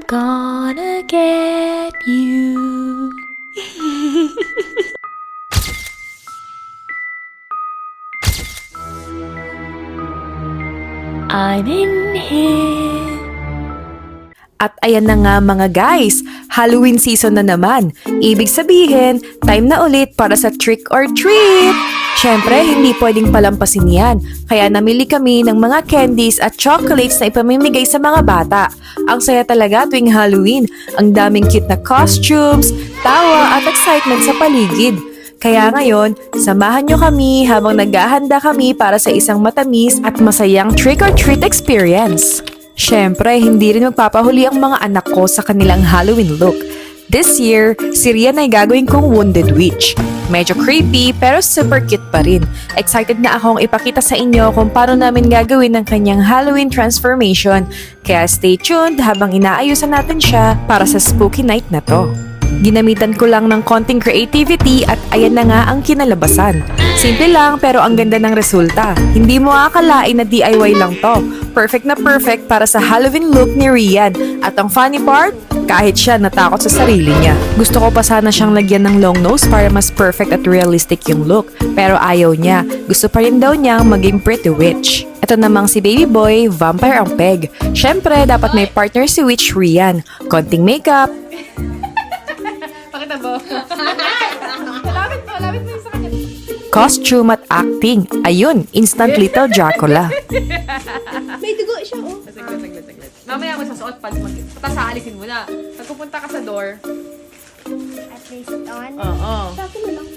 gonna get you. I'm in here. At ayan na nga mga guys, Halloween season na naman. Ibig sabihin, time na ulit para sa trick or treat! Syempre, hindi pwedeng palampasin yan. Kaya namili kami ng mga candies at chocolates na ipamimigay sa mga bata. Ang saya talaga tuwing Halloween. Ang daming cute na costumes, tawa at excitement sa paligid. Kaya ngayon, samahan nyo kami habang naghahanda kami para sa isang matamis at masayang trick or treat experience. Syempre, hindi rin magpapahuli ang mga anak ko sa kanilang Halloween look. This year, si Rian ay gagawin kong Wounded Witch. Medyo creepy pero super cute pa rin. Excited na akong ipakita sa inyo kung paano namin gagawin ang kanyang Halloween transformation. Kaya stay tuned habang inaayusan natin siya para sa spooky night na to. Ginamitan ko lang ng konting creativity at ayan na nga ang kinalabasan. Simple lang pero ang ganda ng resulta. Hindi mo akalain na DIY lang to. Perfect na perfect para sa Halloween look ni Rian. At ang funny part, kahit siya natakot sa sarili niya. Gusto ko pa sana siyang lagyan ng long nose para mas perfect at realistic yung look. Pero ayaw niya. Gusto pa rin daw niyang maging pretty witch. Ito namang si baby boy, vampire ang peg. Syempre, dapat may partner si witch Rian. Konting makeup, Pakita mo. Lapit mo yung sa kanya. costume at acting. Ayun, instant little Dracula. May dugo siya, oh. Saglit. Mamaya mo sasuot pag tapos aalisin mo na. Pag pupunta ka sa door. I place it on. Oo. Sabi mo lang.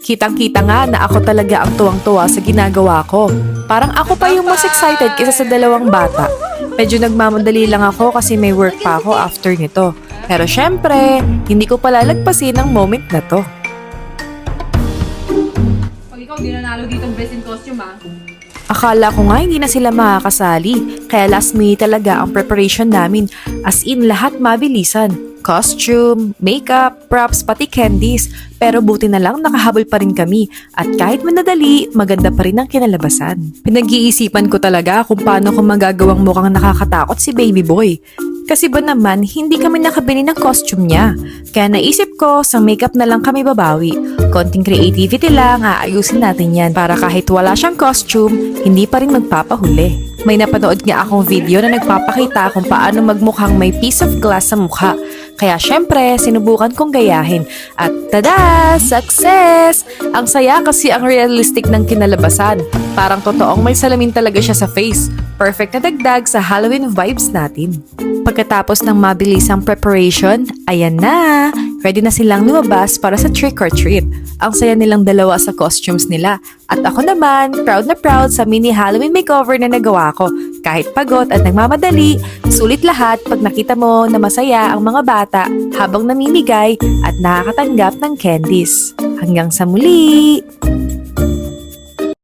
Kitang-kita nga na ako talaga ang tuwang-tuwa sa ginagawa ko. Parang ako pa yung mas excited kaysa sa dalawang bata. Medyo nagmamadali lang ako kasi may work pa ako after nito. Pero syempre, hindi ko palalagpasin ang moment na to. Pag ikaw di nanalo dito best in costume, ah. Akala ko nga hindi na sila makakasali, kaya last minute talaga ang preparation namin. As in, lahat mabilisan. Costume, makeup, props, pati candies. Pero buti na lang nakahabol pa rin kami. At kahit manadali, maganda pa rin ang kinalabasan. Pinag-iisipan ko talaga kung paano ko magagawang mukhang nakakatakot si baby boy. Kasi ba naman, hindi kami nakabili ng costume niya. Kaya naisip ko, sa makeup na lang kami babawi. Konting creativity lang, aayusin natin yan para kahit wala siyang costume, hindi pa rin magpapahuli. May napanood nga akong video na nagpapakita kung paano magmukhang may piece of glass sa mukha. Kaya syempre, sinubukan kong gayahin. At tada! Success! Ang saya kasi ang realistic ng kinalabasan. Parang totoong may salamin talaga siya sa face. Perfect na dagdag sa Halloween vibes natin. Pagkatapos ng mabilisang preparation, ayan na! Ready na silang lumabas para sa trick or treat. Ang saya nilang dalawa sa costumes nila. At ako naman, proud na proud sa mini Halloween makeover na nagawa ko. Kahit pagod at nagmamadali, sulit lahat pag nakita mo na masaya ang mga bata habang namimigay at nakakatanggap ng candies. Hanggang sa muli!